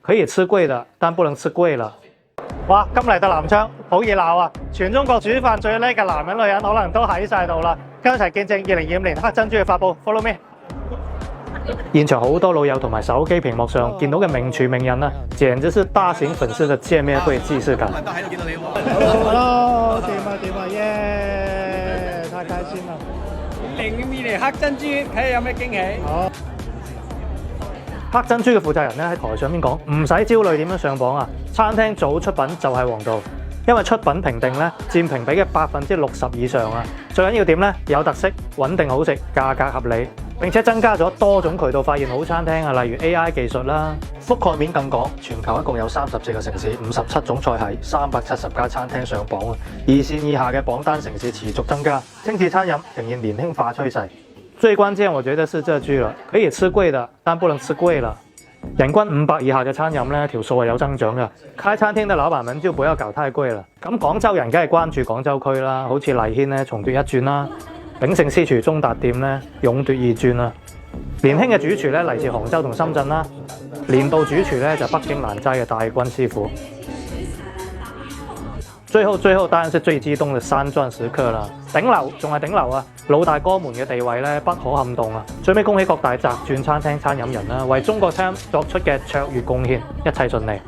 可以吃貴的，但不能吃貴了。哇！今嚟到南昌好熱鬧啊！全中國煮飯最叻嘅男人女人可能都喺晒度啦，跟一齊見證2025年黑珍珠嘅發佈。Follow me！ 現場好多老友同埋手機屏幕上見到嘅名廚名人啊，簡直是大型粉絲嘅見面會既視感。喺度見到你喎。Hello，掂啊，耶！太開心啦2052年黑珍珠睇下有咩驚喜。好。黑珍珠嘅負責人咧喺台上面講，唔使焦慮點樣上榜啊！餐廳早出品就係王道，因為出品評定咧佔評比嘅60%以上啊！最緊要點咧？有特色、穩定好食、價格合理，並且增加咗多種渠道發現好餐廳啊，例如 AI 技術啦，覆蓋面更廣，全球一共有34個城市、57種菜系、370家餐廳上榜啊！二線以下嘅榜單城市持續增加，精緻餐飲呈現年輕化趨勢。最關鍵我覺得是這句了，可以吃貴的，但不能吃貴了。人均500以下嘅餐飲呢條數係有增長嘅。開餐廳嘅老闆們就不要搞太貴啦。咁廣州人梗係關注廣州區啦，好似麗軒呢重奪1鑽啦，炳勝私廚中達店呢勇奪2鑽啦。年輕嘅主廚呢嚟自杭州同深圳啦，年度主廚呢就北京蘭齋嘅大軍師傅。最後當然是最激動嘅3鑽時刻啦！頂流仲係頂流啊！老大哥們嘅地位咧不可撼動啊！最尾恭喜各大擇鑽餐廳餐飲人啦，為中國餐作出嘅卓越貢獻，一切順利。